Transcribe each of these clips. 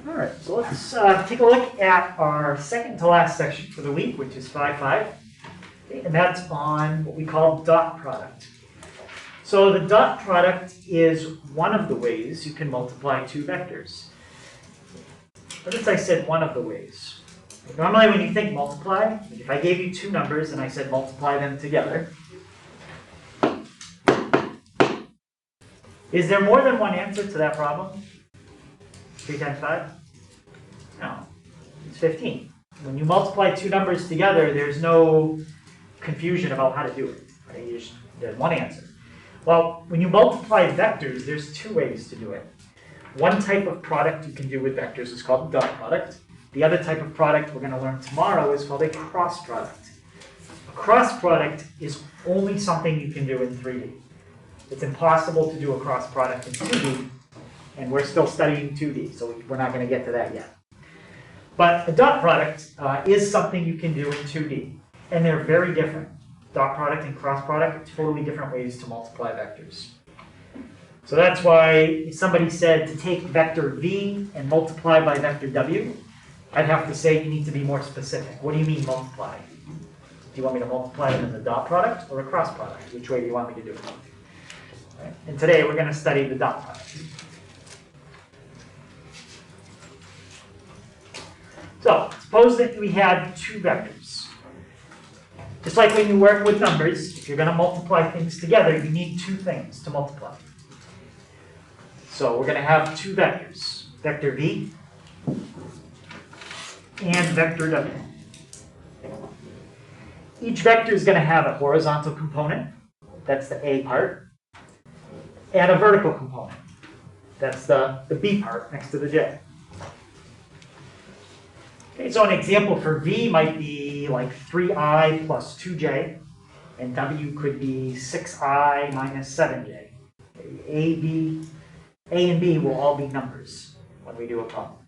All right, so let's take a look at our second to last section for the week, which is 5.5. And that's on what we call dot product. So the dot product is one of the ways you can multiply two vectors. Notice I said one of the ways. Normally when you think multiply, if I gave you two numbers and I said multiply them together, is there more than one answer to that problem? 3 times 5? No, it's 15. When you multiply two numbers together, there's no confusion about how to do it. Right? There's one answer. Well, when you multiply vectors, there's two ways to do it. One type of product you can do with vectors is called a dot product. The other type of product we're going to learn tomorrow is called a cross product. A cross product is only something you can do in 3D. It's impossible to do a cross product in 2D, and we're still studying 2D, so we're not going to get to that yet. But a dot product is something you can do in 2D, and they're very different. Dot product and cross product are totally different ways to multiply vectors. So that's why if somebody said to take vector v and multiply by vector w, I'd have to say you need to be more specific. What do you mean multiply? Do you want me to multiply them as a dot product or a cross product? Which way do you want me to do it? Right. And today we're going to study the dot product. So suppose that we had two vectors. Just like when you work with numbers, if you're going to multiply things together, you need two things to multiply. So we're going to have two vectors, vector v and vector w. Each vector is going to have a horizontal component, that's the a part, and a vertical component, that's the b part next to the j. Okay, so an example for v might be like 3i plus 2j, and w could be 6i minus 7j. A and b will all be numbers when we do a problem.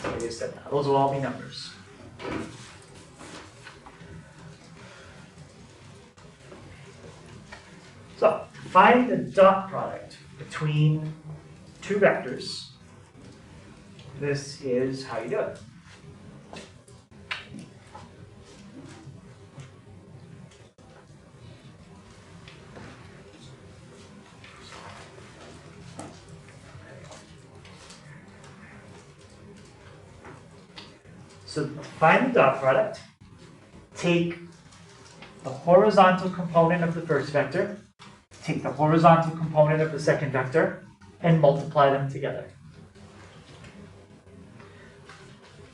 So I just said that. Those will all be numbers. So, to find the dot product between two vectors, this is how you do it. So to find the dot product, take the horizontal component of the first vector, take the horizontal component of the second vector, and multiply them together.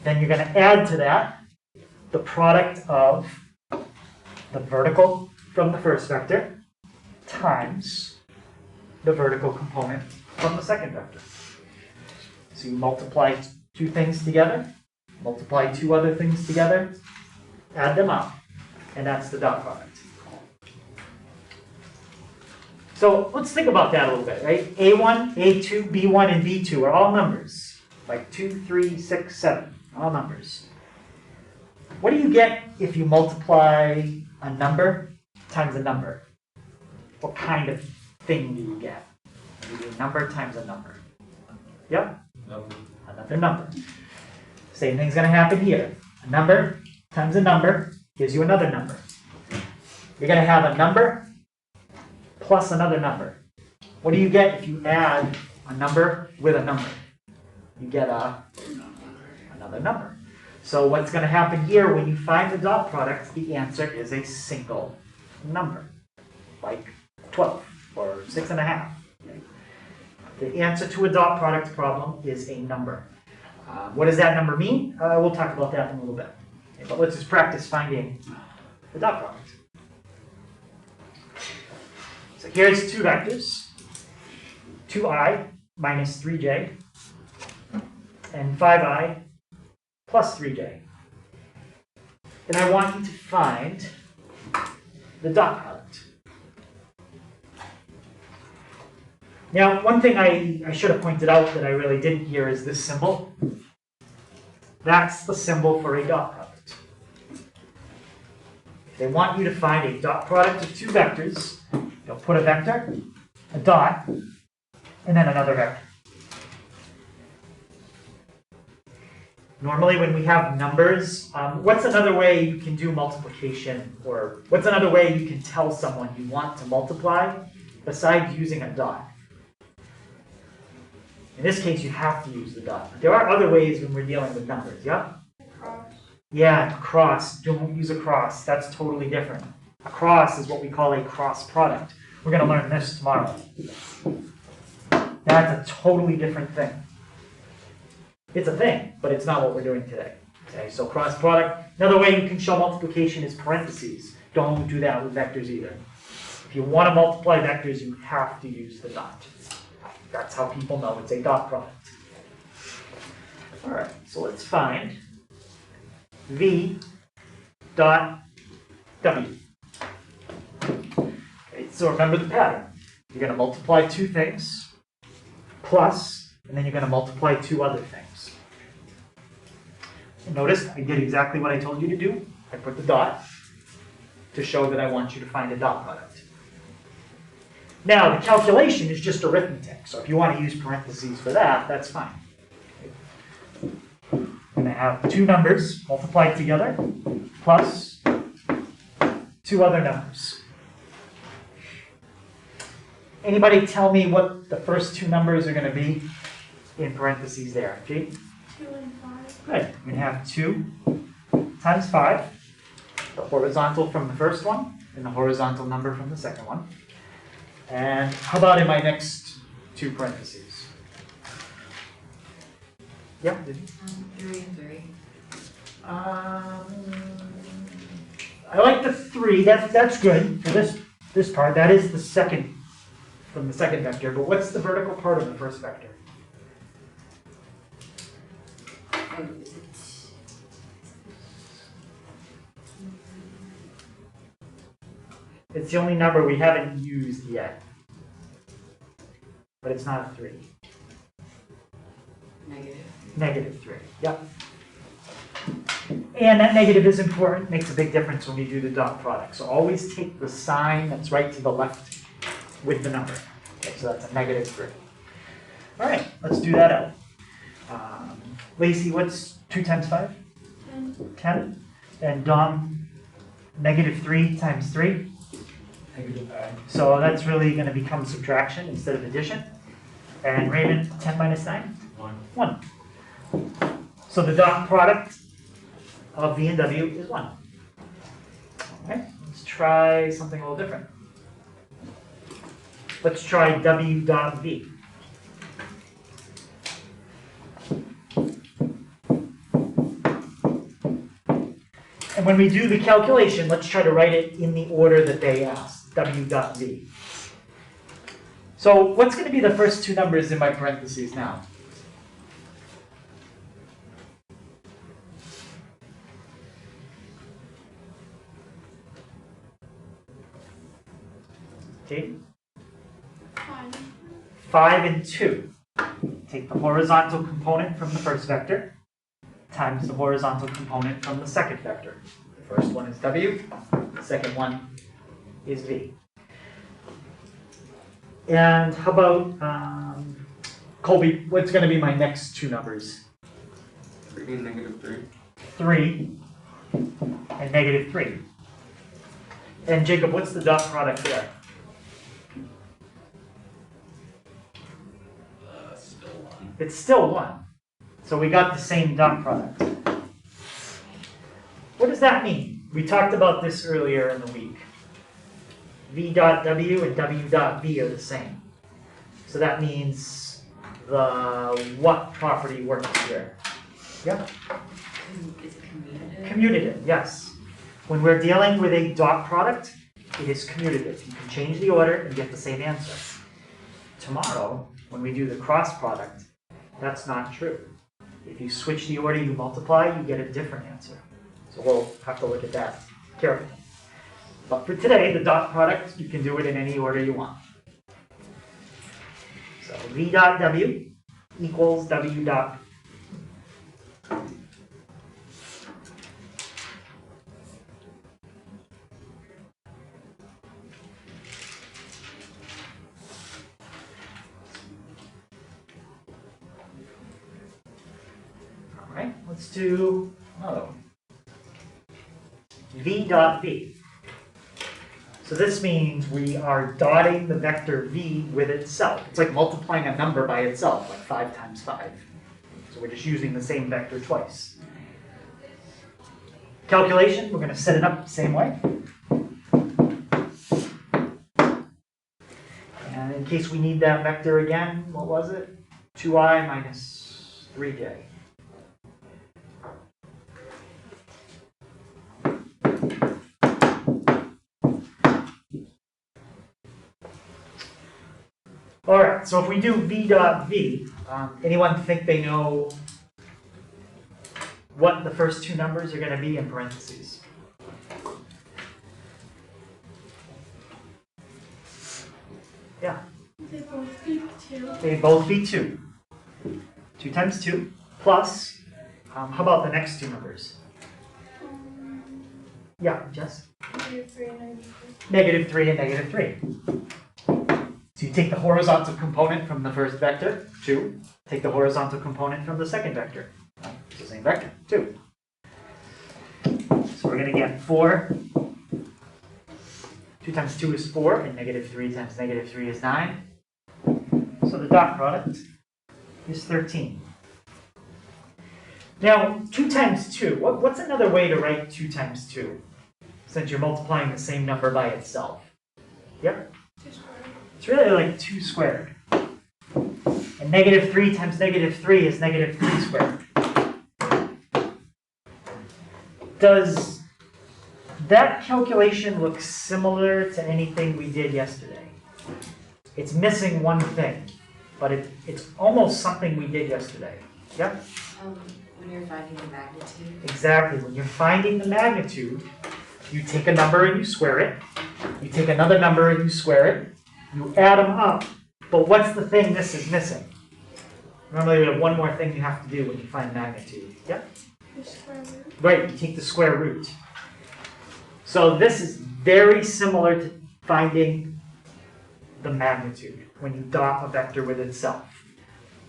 Then you're going to add to that the product of the vertical from the first vector times the vertical component from the second vector. So you multiply two things together, multiply two other things together, add them up, and that's the dot product. So let's think about that a little bit, right? A1, A2, B1, and B2 are all numbers, like 2, 3, 6, 7, all numbers. What do you get if you multiply a number times a number? What kind of thing do you get? You do number times a number. Yep? Another number. Same thing's going to happen here. A number times a number gives you another number. You're going to have a number plus another number. What do you get if you add a number with a number? You get another number. So what's going to happen here when you find the dot product, the answer is a single number, like 12 or 6.5. Okay? The answer to a dot product problem is a number. What does that number mean? We'll talk about that in a little bit. Okay, but let's just practice finding the dot product. So here's two vectors, 2i minus 3j, and 5i plus 3j. And I want you to find the dot product. Now, one thing I should have pointed out that I really didn't here is this symbol. That's the symbol for a dot product. They want you to find a dot product of two vectors. You'll put a vector, a dot, and then another vector. Normally when we have numbers, what's another way you can do multiplication, or what's another way you can tell someone you want to multiply besides using a dot? In this case, you have to use the dot. But there are other ways when we're dealing with numbers, yeah? Cross. Yeah, cross. Don't use a cross. That's totally different. A cross is what we call a cross product. We're going to learn this tomorrow. That's a totally different thing. It's a thing, but it's not what we're doing today. Okay, so cross product. Another way you can show multiplication is parentheses. Don't do that with vectors either. If you want to multiply vectors, you have to use the dot. That's how people know it's a dot product. All right, so let's find V dot W. Okay, so remember the pattern. You're going to multiply two things, plus, and then you're going to multiply two other things. And notice I did exactly what I told you to do. I put the dot to show that I want you to find a dot product. Now, the calculation is just arithmetic, so if you want to use parentheses for that, that's fine. I'm going to have two numbers multiplied together, plus two other numbers. Anybody tell me what the first two numbers are going to be in parentheses there? G? 2 and 5. Good. We're going to have 2 times 5, the horizontal from the first one, and the horizontal number from the second one. And how about in my next two parentheses? Yeah? 3 and 3. I like the 3. That's good for this part. That is the second from the second vector. But what's the vertical part of the first vector? It's the only number we haven't used yet. But it's not a 3. Negative 3. Yep. And that negative is important, makes a big difference when you do the dot product. So always take the sign that's right to the left with the number. Okay, so that's a negative 3. All right, let's do that out. Lacey, what's 2 times 5? 10. 10. And Dom, negative 3 times 3? Negative 5. So that's really going to become subtraction instead of addition. And Raymond, 10 minus 9? 1. So the dot product of V and W is 1. Okay, let's try something a little different. Let's try W dot V. And when we do the calculation, let's try to write it in the order that they asked, W dot V. So what's going to be the first two numbers in my parentheses now? Okay. 5 and 2. Take the horizontal component from the first vector times the horizontal component from the second vector. The first one is W, the second one is V. And how about, Colby, what's going to be my next two numbers? 3 and negative 3. 3 and negative 3. And Jacob, what's the dot product there? Still 1. It's still 1. So we got the same dot product. What does that mean? We talked about this earlier in the week. V dot W and W dot V are the same. So that means the what property works here? Yep. Is it commutative? Commutative, yes. When we're dealing with a dot product, it is commutative. You can change the order and get the same answer. Tomorrow, when we do the cross product, that's not true. If you switch the order you multiply, you get a different answer. So we'll have to look at that carefully. But for today, the dot product, you can do it in any order you want. So V dot W equals W dot. Let's do another one. V dot V. So this means we are dotting the vector V with itself. It's like multiplying a number by itself, like 5 times 5. So we're just using the same vector twice. Calculation, we're going to set it up the same way. And in case we need that vector again, what was it? 2i minus 3j. All right, so if we do v dot v, anyone think they know what the first two numbers are going to be in parentheses? Yeah. They both be 2. They both be 2. 2 times 2 plus, how about the next two numbers? Yeah, Jess? -3 and -3 and -3. So you take the horizontal component from the first vector, 2. Take the horizontal component from the second vector. It's the same vector, 2. So we're going to get 4. 2 times 2 is 4, and -3 times -3 is 9. So the dot product is 13. Now, 2 times 2, what's another way to write 2 times 2? Since you're multiplying the same number by itself. Yep? 2 squared. It's really like 2 squared. And -3 times -3 is -3 squared. Does that calculation look similar to anything we did yesterday? It's missing one thing, but it's almost something we did yesterday. Yep? When you're finding the magnitude. Exactly. When you're finding the magnitude, you take a number and you square it. You take another number and you square it. You add them up. But what's the thing this is missing? Normally we have one more thing you have to do when you find magnitude. Yep? The square root. Right, you take the square root. So this is very similar to finding the magnitude when you dot a vector with itself.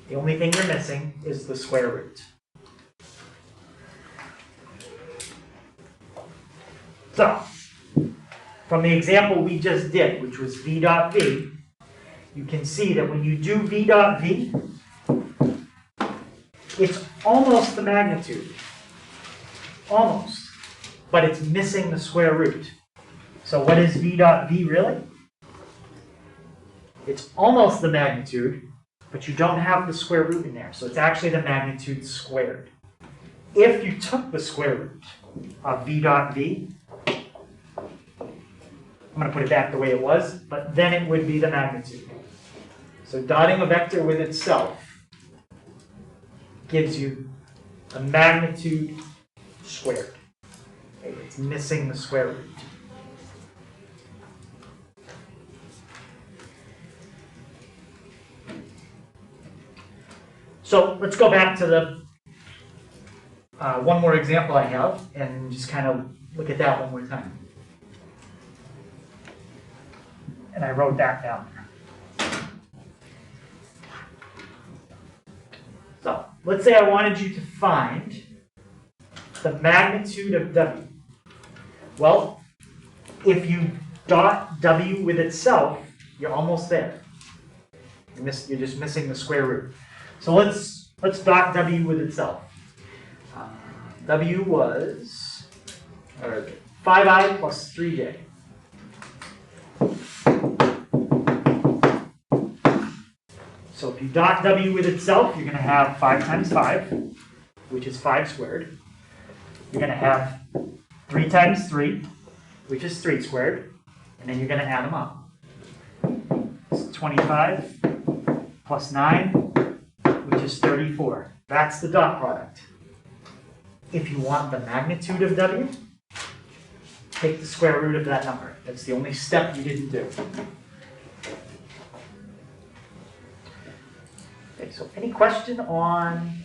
The only thing you're missing is the square root. So, from the example we just did, which was v dot v, you can see that when you do v dot v, it's almost the magnitude. Almost. But it's missing the square root. So what is v dot v really? It's almost the magnitude, but you don't have the square root in there. So it's actually the magnitude squared. If you took the square root of v dot v, I'm going to put it back the way it was, but then it would be the magnitude. So dotting a vector with itself gives you the magnitude squared. Okay, it's missing the square root. So let's go back to the one more example I have and just kind of look at that one more time. And I wrote that down there. So let's say I wanted you to find the magnitude of W. Well, if you dot W with itself, you're almost there. You're just missing the square root. So let's dot W with itself. W was 5i plus 3j. So if you dot W with itself, you're going to have 5 times 5, which is 5 squared. You're going to have 3 times 3, which is 3 squared. And then you're going to add them up. It's 25 plus 9, which is 34. That's the dot product. If you want the magnitude of W, take the square root of that number. That's the only step you didn't do. Okay, so any question on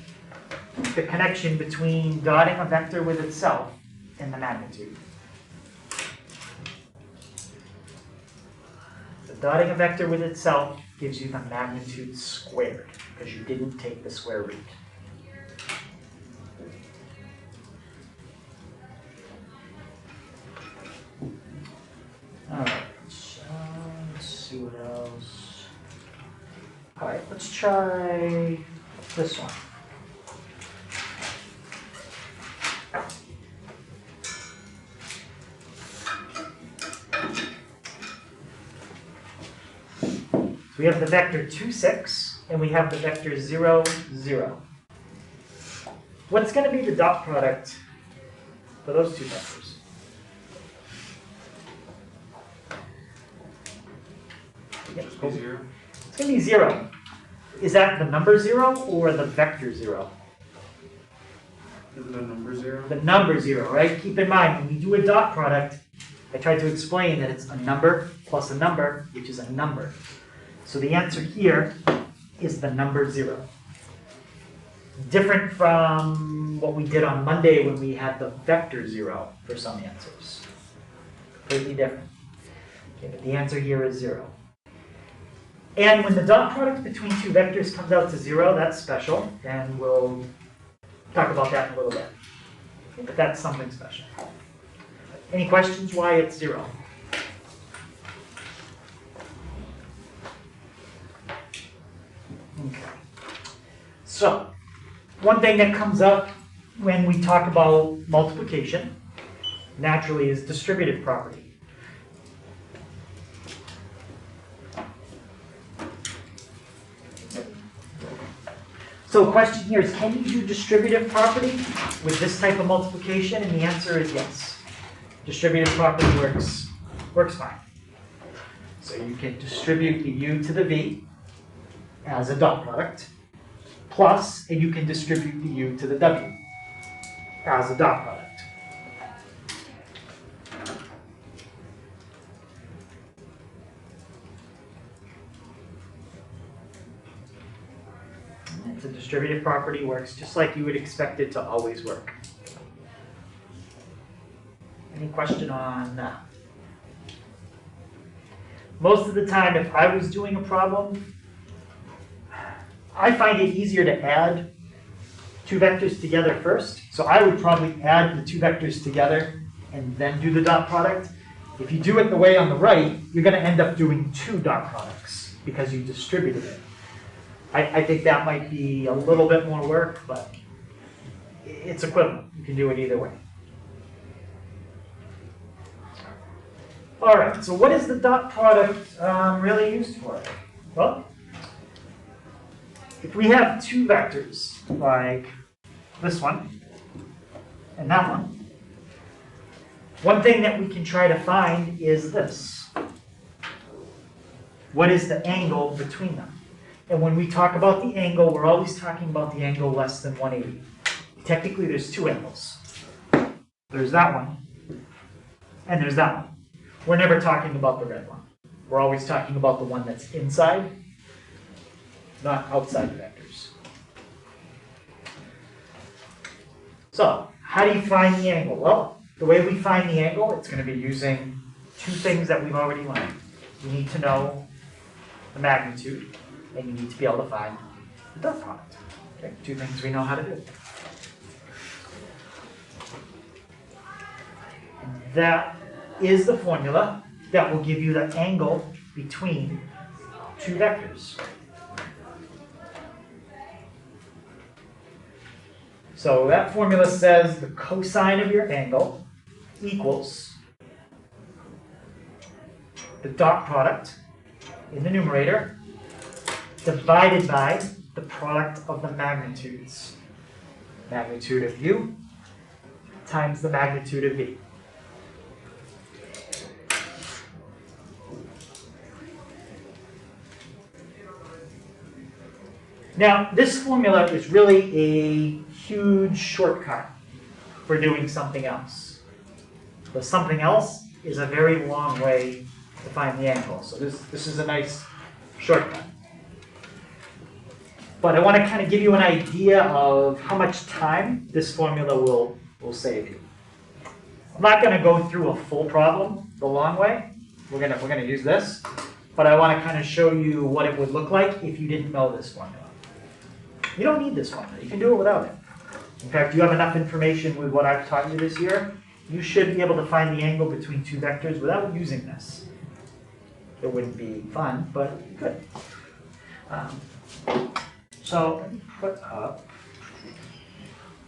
the connection between dotting a vector with itself and the magnitude? So dotting a vector with itself gives you the magnitude squared because you didn't take the square root. what else? All right, let's try this one. So we have the vector 2, 6, and we have the vector 0, 0. What's going to be the dot product for those two vectors? Yep, Just be 0. it's going to be 0. Is that the number 0 or the vector 0? Is the number 0? The number 0, right? Keep in mind, when we do a dot product, I tried to explain that it's a number plus a number, which is a number. So the answer here is the number 0. Different from what we did on Monday when we had the vector 0 for some answers. Completely different. Okay, but the answer here is 0. And when the dot product between two vectors comes out to 0, that's special, and we'll talk about that in a little bit. Okay, but that's something special. Any questions why it's 0? Okay. So, one thing that comes up when we talk about multiplication, naturally, is distributive property. So the question here is, can you do distributive property with this type of multiplication? And the answer is yes. Distributive property works fine. So you can distribute the u to the v as a dot product, plus, and you can distribute the u to the w as a dot product. The distributive property works just like you would expect it to always work. Any question on that? Most of the time, if I was doing a problem, I find it easier to add two vectors together first. So I would probably add the two vectors together and then do the dot product. If you do it the way on the right, you're going to end up doing two dot products because you distributed it. I think that might be a little bit more work, but it's equivalent. You can do it either way. All right, so what is the dot product really used for? Well, if we have two vectors, like this one and that one thing that we can try to find is this. What is the angle between them? And when we talk about the angle, we're always talking about the angle less than 180. Technically, there's two angles. There's that one, and there's that one. We're never talking about the red one. We're always talking about the one that's inside, not outside the vectors. So, how do you find the angle? Well, the way we find the angle, it's going to be using two things that we've already learned. You need to know the magnitude, and you need to be able to find the dot product. Okay? Two things we know how to do. That is the formula that will give you the angle between two vectors. So that formula says the cosine of your angle equals the dot product in the numerator divided by the product of the magnitudes. Magnitude of u times the magnitude of v. Now, this formula is really a huge shortcut for doing something else. But something else is a very long way to find the angle. So this is a nice shortcut. But I want to kind of give you an idea of how much time this formula will save you. I'm not going to go through a full problem the long way. We're going to use this. But I want to kind of show you what it would look like if you didn't know this formula. You don't need this formula. You can do it without it. In fact, you have enough information with what I've taught you this year. You should be able to find the angle between two vectors without using this. It wouldn't be fun, but good. So let me put up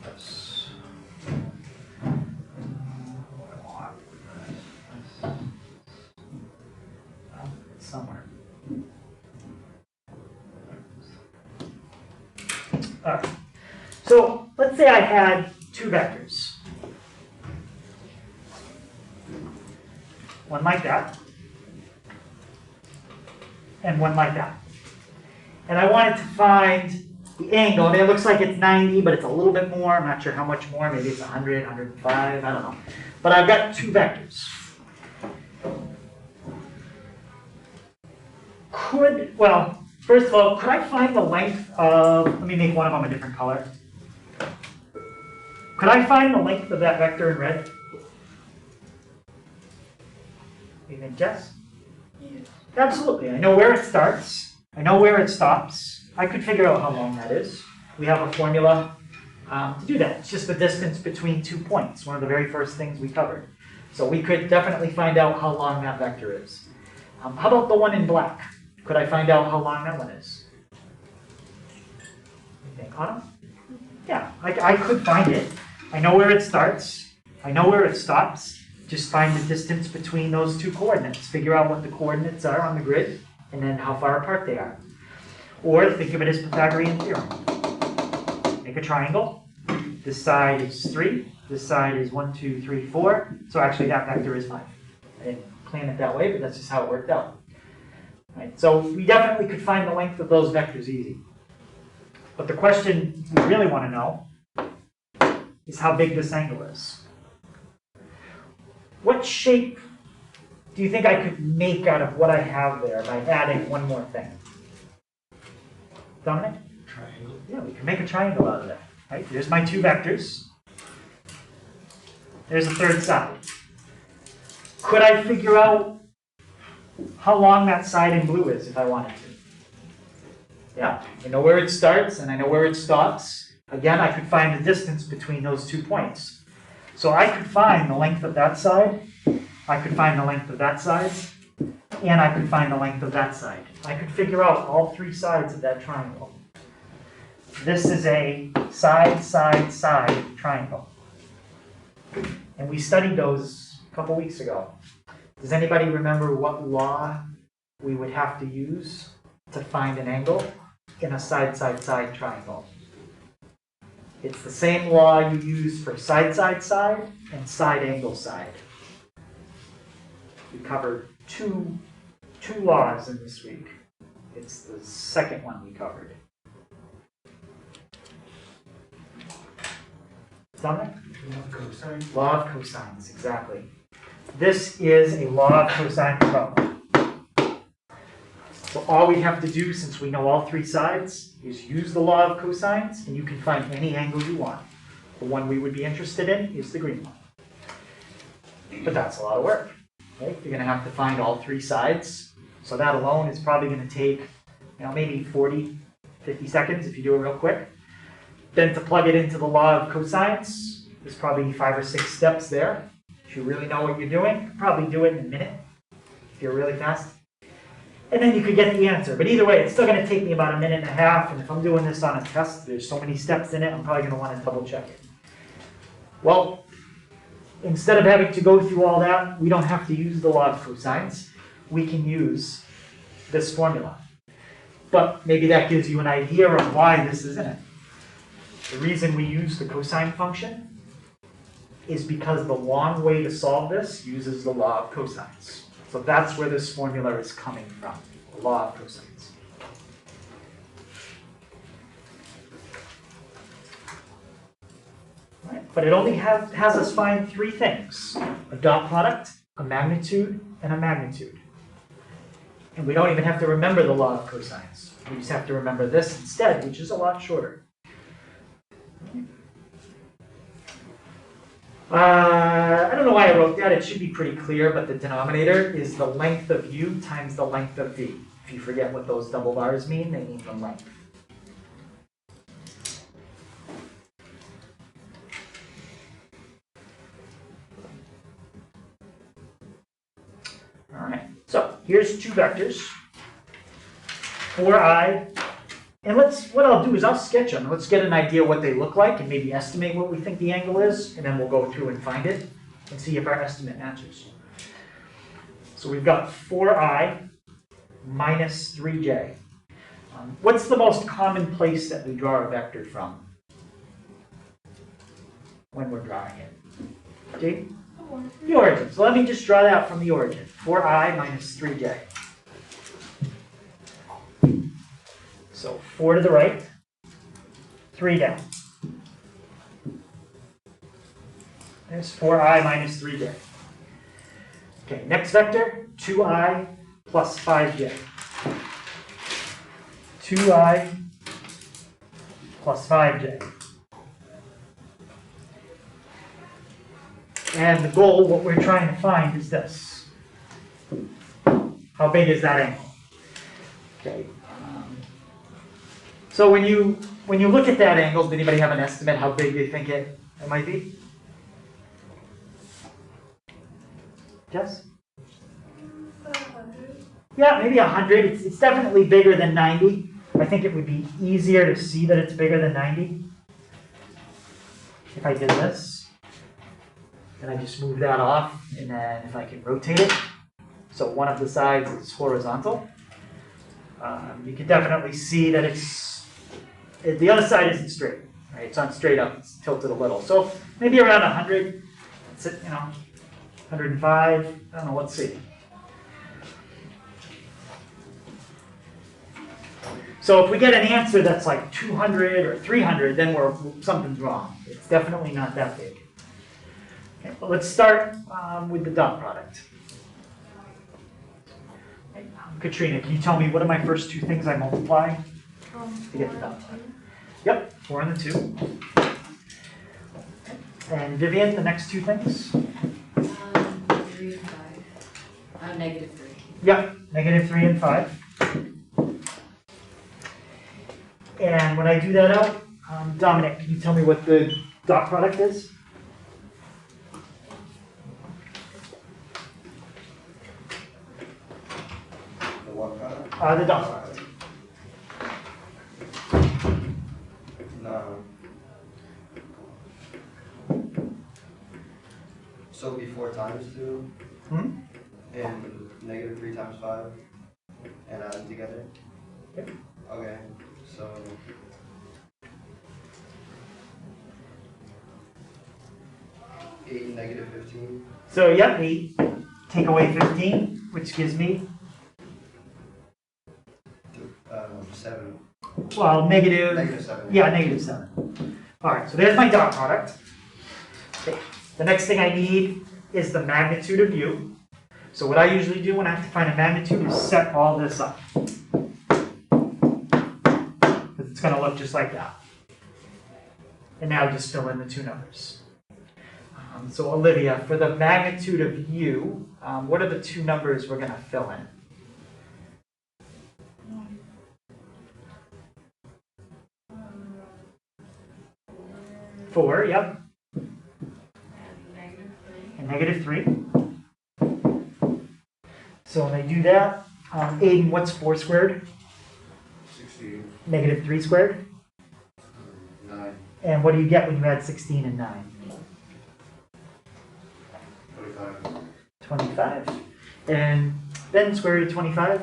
this. Somewhere. All right. So let's say I had two vectors. One like that, and one like that. And I wanted to find the angle. I mean, it looks like it's 90, but it's a little bit more. I'm not sure how much more. Maybe it's 100, 105, I don't know. But I've got two vectors. Well, first of all, could I find the length of, let me make one of them a different color. Could I find the length of that vector in red? You think yes? Yes. Absolutely. I know where it starts. I know where it stops. I could figure out how long that is. We have a formula to do that. It's just the distance between 2 points, one of the very first things we covered. So we could definitely find out how long that vector is. How about the one in black? Could I find out how long that one is? You think, Autumn? Yeah, I could find it. I know where it starts. I know where it stops. Just find the distance between those two coordinates. Figure out what the coordinates are on the grid, and then how far apart they are. Or think of it as Pythagorean theorem. Make a triangle. This side is 3. This side is 1, 2, 3, 4. So actually that vector is 5. I didn't plan it that way, but that's just how it worked out. Right? So we definitely could find the length of those vectors easy. But the question we really want to know is how big this angle is. What shape do you think I could make out of what I have there by adding one more thing? Dominic? Triangle. Yeah, we can make a triangle out of that. Right? There's my two vectors. There's a third side. Could I figure out how long that side in blue is if I wanted to? Yeah, I know where it starts and I know where it stops. Again, I could find the distance between those 2 points. So I could find the length of that side, I could find the length of that side, and I could find the length of that side. I could figure out all 3 sides of that triangle. This is a side, side, side triangle. And we studied those a couple weeks ago. Does anybody remember what law we would have to use to find an angle in a side, side, side triangle? It's the same law you use for side, side, side and side angle side. We covered two laws in this week. It's the second one we covered. Dominic? Cosine. Law of cosines, exactly. This is a law of cosine development. So all we have to do, since we know all 3 sides, is use the law of cosines, and you can find any angle you want. The one we would be interested in is the green one. But that's a lot of work. Right? You're going to have to find all 3 sides. So that alone is probably going to take, maybe 40, 50 seconds if you do it real quick. Then to plug it into the law of cosines, there's probably 5 or 6 steps there. If you really know what you're doing, you could probably do it in a minute if you're really fast. And then you could get the answer. But either way, it's still going to take me about a minute and a half. And if I'm doing this on a test, there's so many steps in it, I'm probably going to want to double check it. Well, instead of having to go through all that, we don't have to use the law of cosines. We can use this formula. But maybe that gives you an idea of why this is in it. The reason we use the cosine function is because the long way to solve this uses the law of cosines. So that's where this formula is coming from, the law of cosines. Right. But it only has us find 3 things: a dot product, a magnitude, and a magnitude. And we don't even have to remember the law of cosines. We just have to remember this instead, which is a lot shorter. I don't know why I wrote that. It should be pretty clear, but the denominator is the length of u times the length of v. If you forget what those double bars mean, they mean the length. All right, so here's two vectors, 4i, and what I'll do is I'll sketch them. Let's get an idea what they look like and maybe estimate what we think the angle is, and then we'll go through and find it and see if our estimate matches. So we've got 4i minus 3j. What's the most common place that we draw a vector from when we're drawing it? Jake? The origin. So let me just draw that from the origin. 4i minus 3j. So 4 to the right, 3 down. There's 4i minus 3j. Okay, next vector, 2i plus 5j. 2i plus 5j. And the goal, what we're trying to find is this. How big is that angle? Okay. So when you look at that angle, does anybody have an estimate how big they think it might be? Yes? 100. Yeah, maybe 100. It's definitely bigger than 90. I think it would be easier to see that it's bigger than 90 if I did this. And I just move that off, and then if I can rotate it, so one of the sides is horizontal, you can definitely see that the other side isn't straight, right? It's not straight up, it's tilted a little. So maybe around 100, that's it, 105, I don't know, let's see. So if we get an answer that's like 200 or 300, then something's wrong. It's definitely not that big. Okay, well, let's start with the dot product. Okay, Katrina, can you tell me what are my first two things I multiply to get the dot product? Yep, 4 and the 2. And Vivian, the next two things? 3 and 5. Negative 3. Yep, negative 3 and 5. And when I do that out, Dominic, can you tell me what the dot product is? The what product? The dot product. No. So it'll be 4 times 2 and negative 3 times 5 and add them together? Yep. Okay, so 8 and negative 15. So, yep, 8, take away 15, which gives me, 7. well, negative, Negative 7. yeah, negative 7. All right, so there's my dot product. Okay. The next thing I need is the magnitude of u. So what I usually do when I have to find a magnitude is set all this up. Because it's going to look just like that. And now just fill in the two numbers. So Olivia, for the magnitude of u, what are the two numbers we're going to fill in? 4, yep. And negative 3. So when I do that, Aiden, what's 4 squared? 16. Negative 3 squared? 9. And what do you get when you add 16 and 9? 25. 25. And then square root of 25?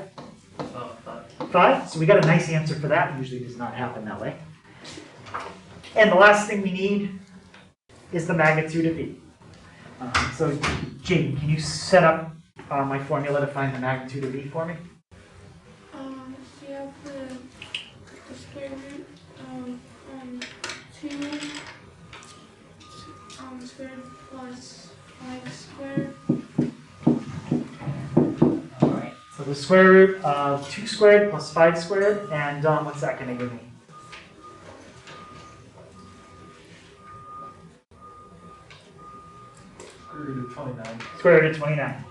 5. So we got a nice answer for that. It usually does not happen that way. And the last thing we need is the magnitude of e. So Jamie, can you set up my formula to find the magnitude of e for me? You have the square root of 2 squared plus 5 squared. Alright, so the square root of 2 squared plus 5 squared, and what's that going to give me? Square root of 29. Square root of 29.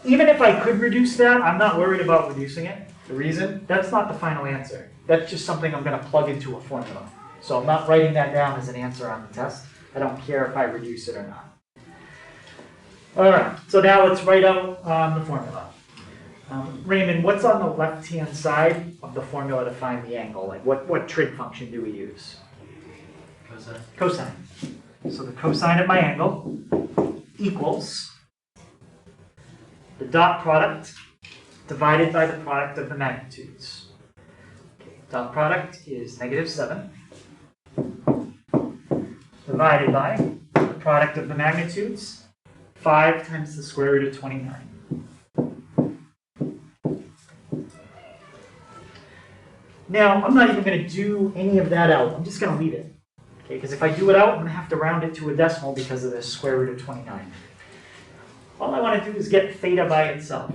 Even if I could reduce that, I'm not worried about reducing it. The reason? That's not the final answer. That's just something I'm going to plug into a formula. So I'm not writing that down as an answer on the test. I don't care if I reduce it or not. All right, so now let's write out the formula. Raymond, what's on the left-hand side of the formula to find the angle? Like what trig function do we use? Cosine. Cosine. So the cosine of my angle equals the dot product divided by the product of the magnitudes. Okay, dot product is -7 divided by the product of the magnitudes, 5 times the square root of 29. Now, I'm not even going to do any of that out. I'm just going to leave it. Okay, because if I do it out, I'm going to have to round it to a decimal because of the square root of 29. All I want to do is get theta by itself.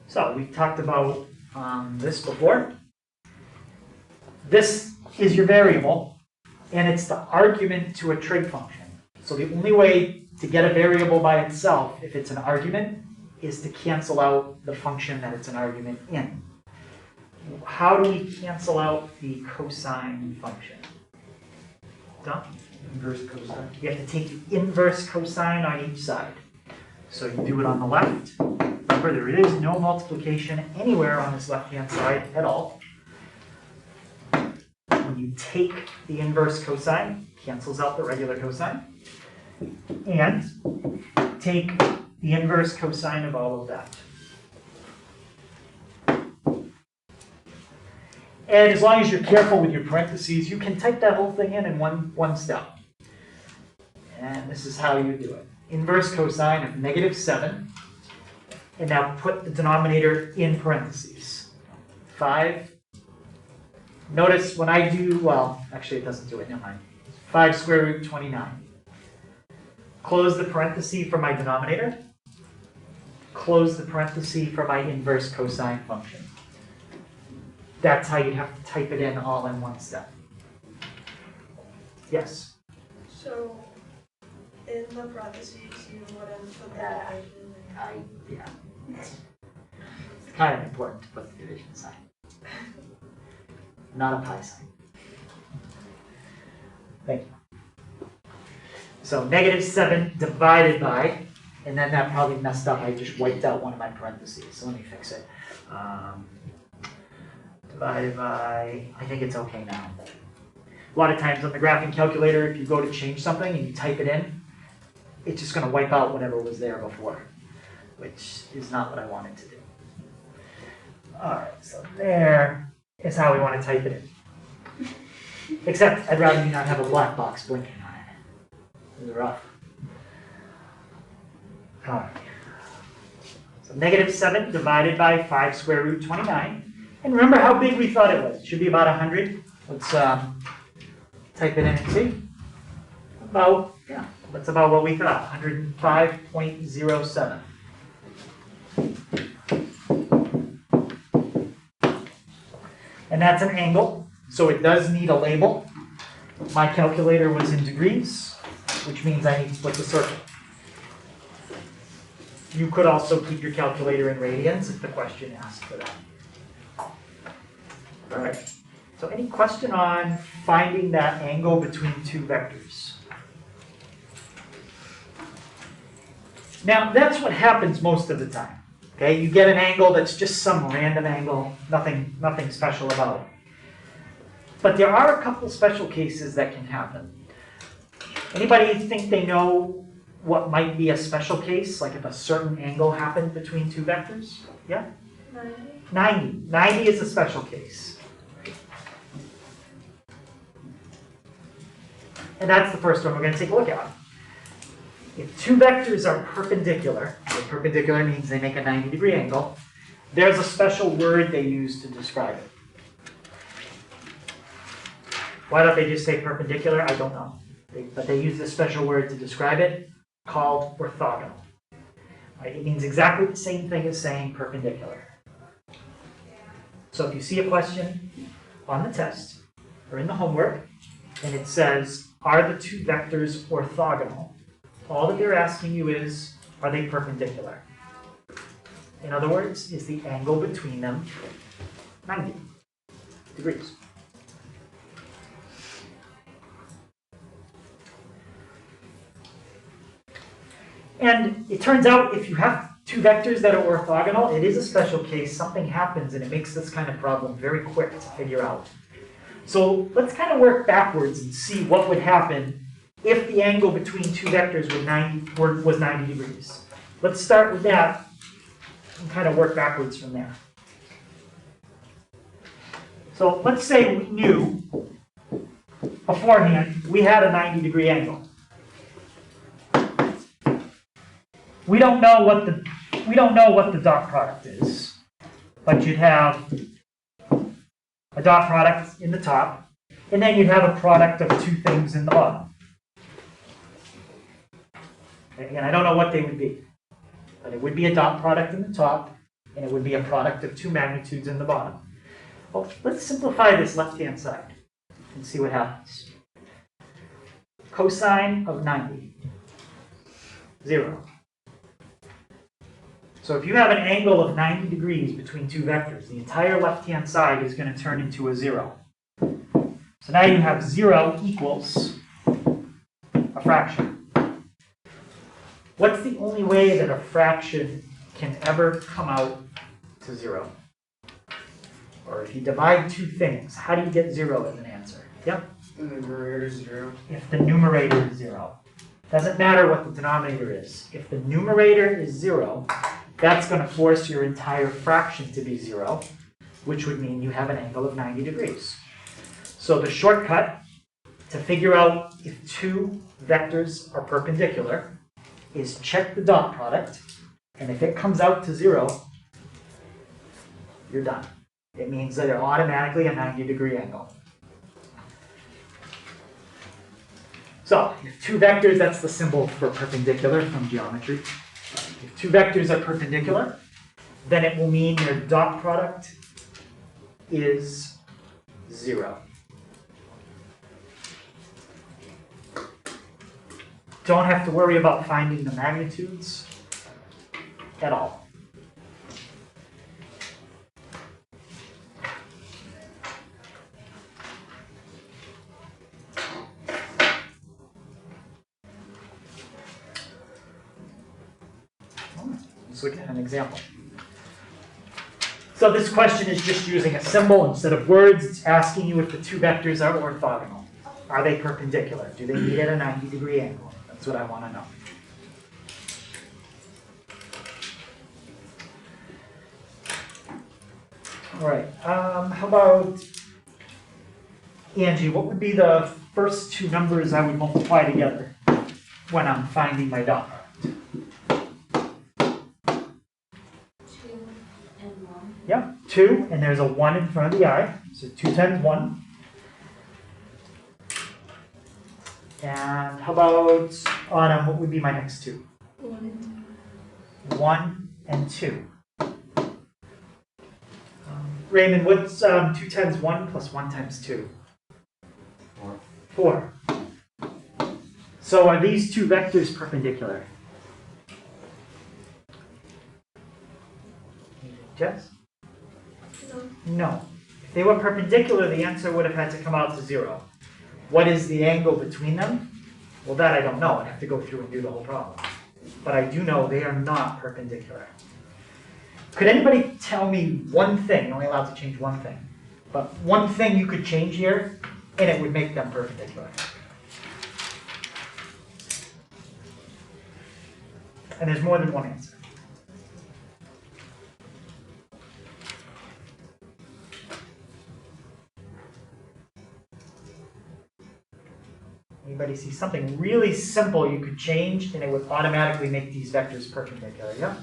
So, we've talked about this before. This is your variable, and it's the argument to a trig function. So the only way to get a variable by itself, if it's an argument, is to cancel out the function that it's an argument in. How do we cancel out the cosine function? Done? Inverse cosine. You have to take the inverse cosine on each side. So you do it on the left. Remember, there is no multiplication anywhere on this left-hand side at all. When you take the inverse cosine, cancels out the regular cosine. And take the inverse cosine of all of that. And as long as you're careful with your parentheses, you can type that whole thing in one step. And this is how you do it. Inverse cosine of -7. And now put the denominator in parentheses. 5. Notice when I do, well, actually it doesn't do it, never mind. 5 square root 29. Close the parenthesis for my denominator. Close the parenthesis for my inverse cosine function. That's how you have to type it in all in one step. Yes? So, in the parentheses, you wouldn't put that Yeah. It's kind of important to put the division sign. Not a pi sign. Thank you. So -7 divided by, and then that probably messed up. I just wiped out one of my parentheses. So let me fix it. Divided by, I think it's okay now. A lot of times on the graphing calculator, if you go to change something and you type it in, it's just going to wipe out whatever was there before, which is not what I wanted to do. All right, so there is how we want to type it in. Except I'd rather you not have a black box blinking on it. It's rough. All right. So -7 divided by 5 square root 29. And remember how big we thought it was. It should be about 100. Let's type it in and see. That's about what we thought, 105.07. And that's an angle, so it does need a label. My calculator was in degrees, which means I need to split the circle. You could also keep your calculator in radians if the question asked for that. All right, so any question on finding that angle between two vectors? Now, that's what happens most of the time. Okay, you get an angle that's just some random angle, nothing special about it. But there are a couple special cases that can happen. Anybody think they know what might be a special case, like if a certain angle happened between two vectors? Yeah? 90. 90 is a special case. And that's the first one we're going to take a look at. If two vectors are perpendicular, so perpendicular means they make a 90-degree angle, there's a special word they use to describe it. Why don't they just say perpendicular? I don't know. But they use a special word to describe it called orthogonal. Right? It means exactly the same thing as saying perpendicular. So if you see a question on the test or in the homework and it says, are the two vectors orthogonal? All that they're asking you is, are they perpendicular? In other words, is the angle between them 90 degrees? And it turns out if you have two vectors that are orthogonal, it is a special case. Something happens and it makes this kind of problem very quick to figure out. So let's kind of work backwards and see what would happen if the angle between two vectors was 90 degrees. Let's start with that and kind of work backwards from there. So let's say we knew beforehand we had a 90-degree angle. We don't know what the dot product is, but you'd have a dot product in the top, and then you'd have a product of two things in the bottom. Again, I don't know what they would be, but it would be a dot product in the top, and it would be a product of two magnitudes in the bottom. Well, let's simplify this left-hand side and see what happens. Cosine of 90, 0. So if you have an angle of 90 degrees between two vectors, the entire left-hand side is going to turn into a 0. So now you have 0 equals a fraction. What's the only way that a fraction can ever come out to 0? Or if you divide two things, how do you get 0 as an answer? Yep? The numerator is 0. If the numerator is 0. Doesn't matter what the denominator is. If the numerator is 0, that's going to force your entire fraction to be 0, which would mean you have an angle of 90 degrees. So the shortcut to figure out if two vectors are perpendicular is check the dot product, and if it comes out to 0, you're done. It means that they're automatically a 90-degree angle. So, if two vectors, that's the symbol for perpendicular from geometry. If two vectors are perpendicular, then it will mean your dot product is 0. Don't have to worry about finding the magnitudes at all. Let's look at an example. So this question is just using a symbol instead of words. It's asking you if the two vectors are orthogonal. Are they perpendicular? Do they meet at a 90-degree angle? That's what I want to know. All right. How about, Angie, what would be the first two numbers I would multiply together when I'm finding my dot product? 2 and 1. Yep, 2, and there's a 1 in front of the I. So 2 times 1. And how about Autumn, what would be my next two? 1 and 2. Raymond, what's 2 times 1 plus 1 times 2? 4. So are these two vectors perpendicular? Jess? No. If they were perpendicular, the answer would have had to come out to 0. What is the angle between them? Well, that I don't know. I'd have to go through and do the whole problem. But I do know they are not perpendicular. Could anybody tell me one thing? You're only allowed to change one thing. But one thing you could change here, and it would make them perpendicular. And there's more than one answer. Anybody see something really simple you could change and it would automatically make these vectors perpendicular? Yeah?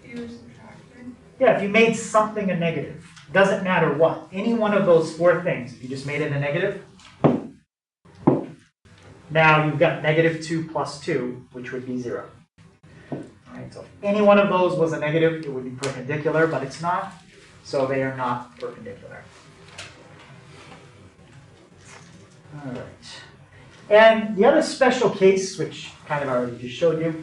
Use subtractor. Yeah, if you made something a negative, doesn't matter what, any one of those four things, if you just made it a negative, now you've got -2 plus 2, which would be 0. All right, so if any one of those was a negative, it would be perpendicular, but it's not, so they are not perpendicular. All right. And the other special case, which kind of already just showed you,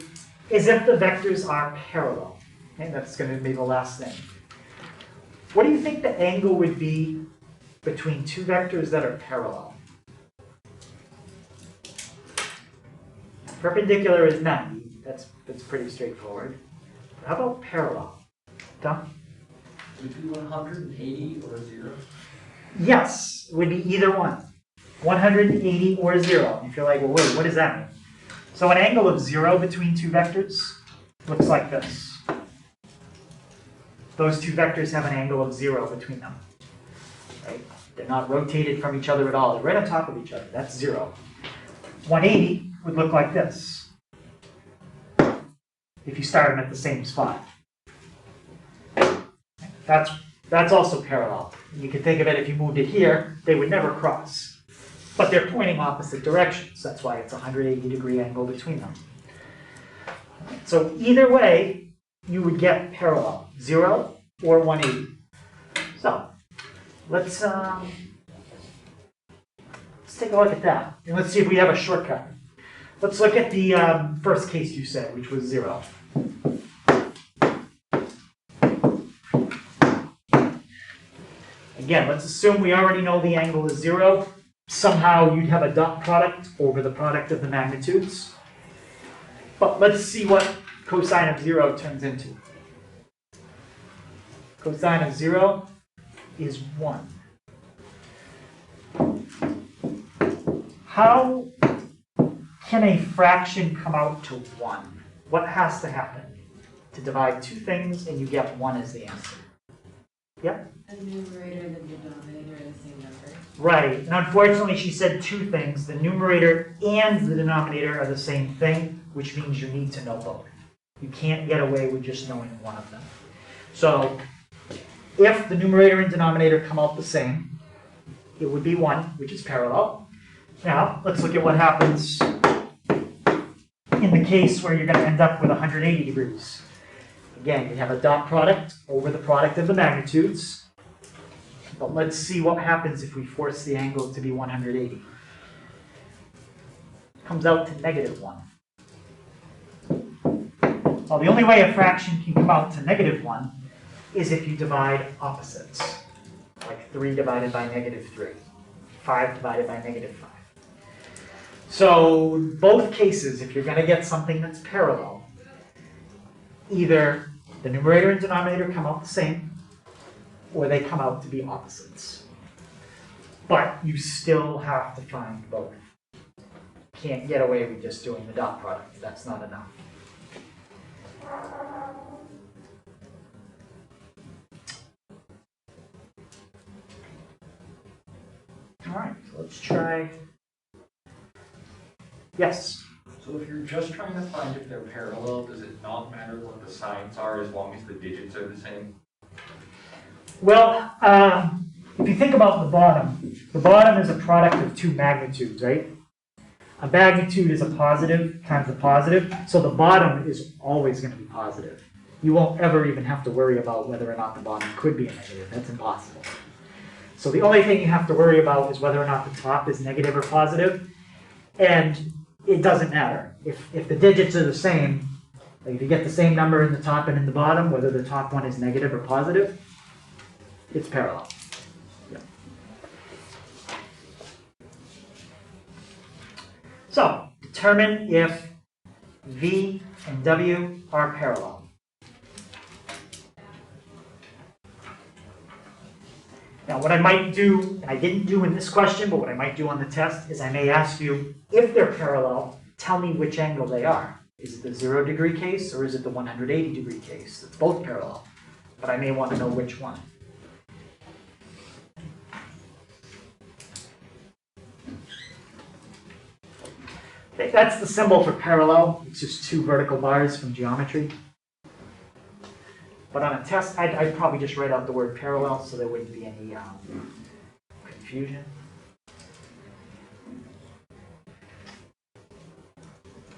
is if the vectors are parallel. Okay, that's going to be the last thing. What do you think the angle would be between two vectors that are parallel? Perpendicular is 90. That's that's pretty straightforward. How about parallel? Tom? Would it be 180 or 0? Yes, it would be either one. 180 or 0. If you're like, well, wait, what does that mean? So an angle of 0 between two vectors looks like this. Those two vectors have an angle of 0 between them. Right? They're not rotated from each other at all. They're right on top of each other. That's 0. 180 would look like this if you start them at the same spot. That's also parallel. You can think of it if you moved it here, they would never cross. But they're pointing opposite directions. That's why it's a 180-degree angle between them. So either way, you would get parallel, 0 or 180. So let's take a look at that. And let's see if we have a shortcut. Let's look at the first case you said, which was 0. Again, let's assume we already know the angle is 0. Somehow you'd have a dot product over the product of the magnitudes. But let's see what cosine of 0 turns into. Cosine of 0 is 1. How can a fraction come out to 1? What has to happen to divide two things and you get 1 as the answer? Yep. The numerator and the denominator are the same number. Right, and unfortunately she said two things. The numerator and the denominator are the same thing, which means you need to know both. You can't get away with just knowing one of them. So if the numerator and denominator come out the same, it would be 1, which is parallel. Now, let's look at what happens in the case where you're going to end up with 180 degrees. Again, you have a dot product over the product of the magnitudes. But let's see what happens if we force the angle to be 180. It comes out to -1. Well, the only way a fraction can come out to -1 is if you divide opposites. Like 3 divided by -3. 5 divided by -5. So both cases, if you're going to get something that's parallel, either the numerator and denominator come out the same, or they come out to be opposites. But you still have to find both. Can't get away with just doing the dot product. That's not enough. All right, so let's try. Yes? So if you're just trying to find if they're parallel, does it not matter what the signs are as long as the digits are the same? Well, if you think about the bottom is a product of two magnitudes, right? A magnitude is a positive times a positive, so the bottom is always going to be positive. You won't ever even have to worry about whether or not the bottom could be a negative. That's impossible. So the only thing you have to worry about is whether or not the top is negative or positive, and it doesn't matter. If the digits are the same, like if you get the same number in the top and in the bottom, whether the top one is negative or positive, it's parallel. Yeah. So, determine if V and W are parallel. Now, what I might do, I didn't do in this question, but what I might do on the test is I may ask you, if they're parallel, tell me which angle they are. Is it the 0 degree case or is it the 180 degree case? It's both parallel, but I may want to know which one. That's the symbol for parallel. It's just two vertical bars from geometry. But on a test, I'd probably just write out the word parallel so there wouldn't be any confusion.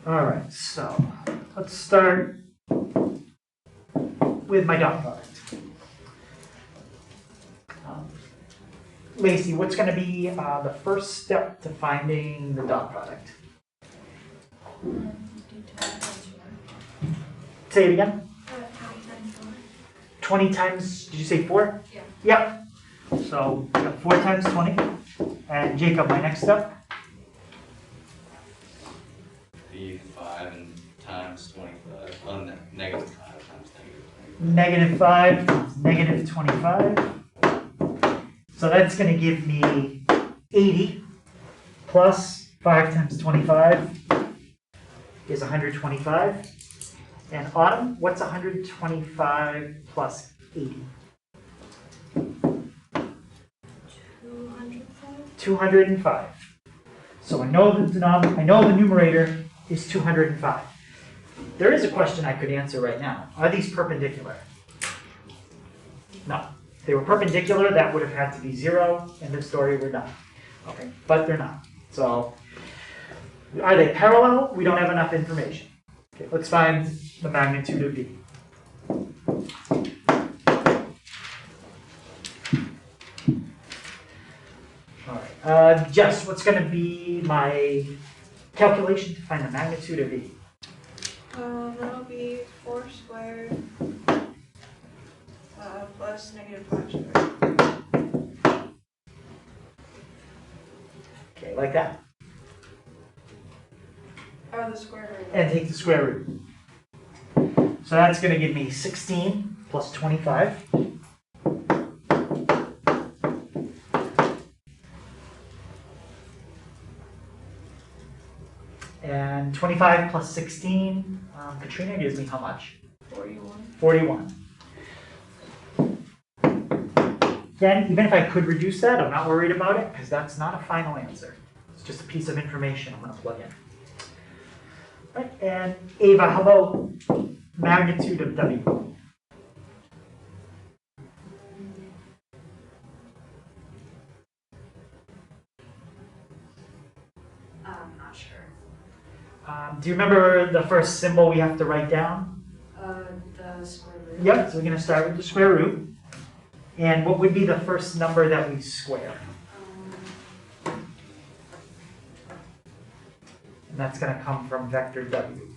All right, so let's start with my dot product. Lacey, what's going to be the first step to finding the dot product? Say it again. 20 times, did you say 4? Yeah. Yep. So 4 times 20. And Jacob, my next step? be 5 and times times 25, negative 5 times negative -5 25. times -25. So that's going to give me 80 plus 5 times 25 is 125. And Autumn, what's 125 plus 80? 205. 205. So I know the numerator is 205. There is a question I could answer right now. Are these perpendicular? No. If they were perpendicular, that would have had to be 0, and this story we're done. Okay, but they're not. So, are they parallel? We don't have enough information. Okay, let's find the magnitude of V. All right, Jess, what's going to be my calculation to find the magnitude of V? That'll be 4 squared plus -5 squared. Okay, like that. Oh, the square root. And take the square root. So that's going to give me 16 plus 25. And 25 plus 16, Katrina gives me how much? 41. 41. Again, even if I could reduce that, I'm not worried about it because that's not a final answer. It's just a piece of information I'm going to plug in. Right, and Ava, how about magnitude of W? I'm not sure. Do you remember the first symbol we have to write down? The square root. Yep, so we're going to start with the square root. And what would be the first number that we square? And that's going to come from vector W.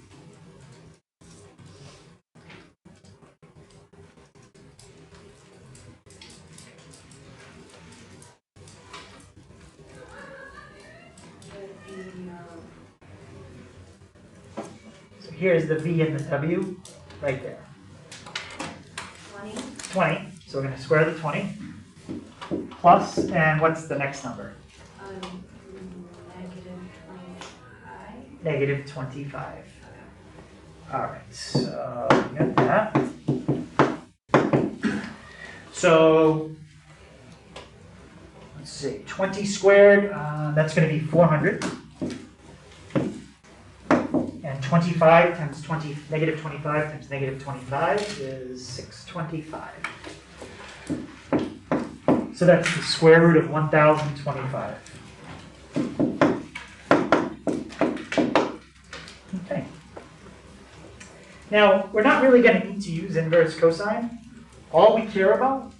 So here's the V and the W right there. 20. 20. So we're going to square the 20. Plus, and what's the next number? Negative 25. Negative 25. All right, so we got that. So let's see, 20 squared, that's going to be 400. And 25 times negative 25 times negative 25 is 625. So that's the square root of 1025. Okay. Now, we're not really going to need to use inverse cosine. All we care about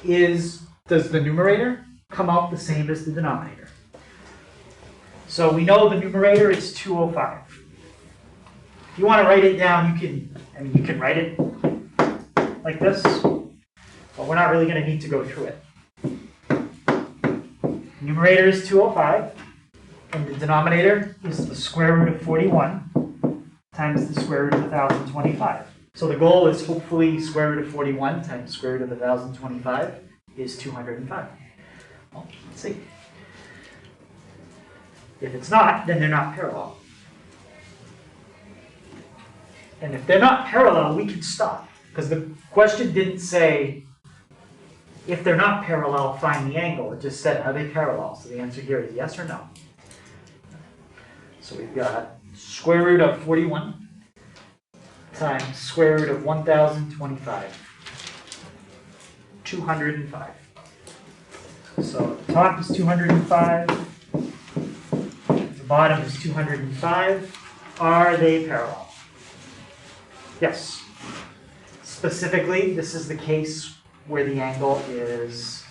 is, does the numerator come out the same as the denominator? So we know the numerator is 205. If you want to write it down, you can write it like this, but we're not really going to need to go through it. Numerator is 205, and the denominator is the square root of 41 times the square root of 1025. So the goal is hopefully square root of 41 times square root of 1025 is 205. Well, let's see. If it's not, then they're not parallel. And if they're not parallel, we can stop. Because the question didn't say, if they're not parallel, find the angle. It just said, are they parallel? So the answer here is yes or no. So we've got square root of 41 times square root of 1025. 205. So the top is 205. The bottom is 205. Are they parallel? Yes. Specifically, this is the case where the angle is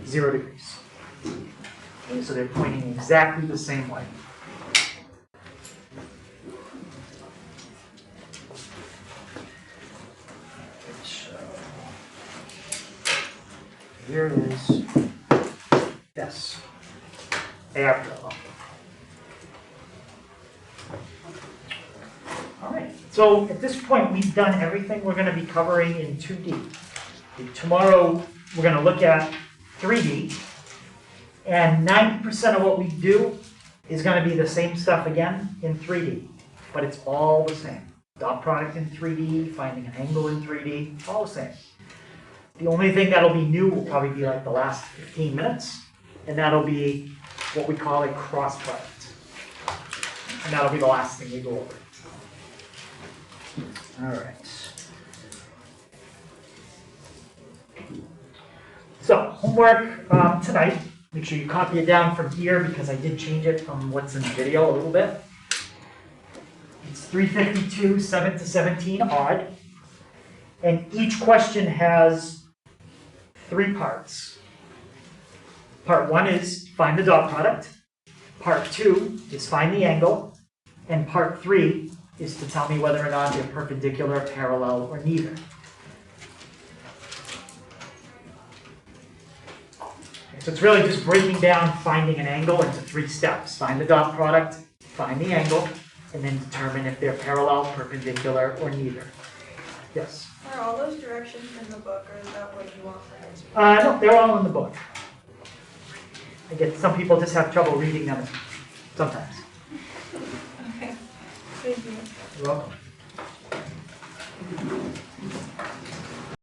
0 degrees. Okay, so they're pointing exactly the same way. So here is yes. They are parallel. All right, so at this point, we've done everything we're gonna be covering in 2D. Tomorrow, we're gonna look at 3D, and 90% of what we do is gonna be the same stuff again in 3D, but it's all the same. Dot product in 3D, finding an angle in 3D, all the same. The only thing that'll be new will probably be like the last 15 minutes, and that'll be what we call a cross product. And that'll be the last thing we go over. All right. So, homework tonight, make sure you copy it down from here because I did change it from what's in the video a little bit. It's 352, 7 to 17 odd. And each question has 3 parts. Part 1 is find the dot product. Part 2 is find the angle. And part 3 is to tell me whether or not they're perpendicular, parallel, or neither. So it's really just breaking down finding an angle into 3 steps. Find the dot product, find the angle, and then determine if they're parallel, perpendicular, or neither. Yes? Are all those directions in the book, or is that what you want for next week? No, they're all in the book. I get some people just have trouble reading them sometimes. Okay. Thank you. You're welcome.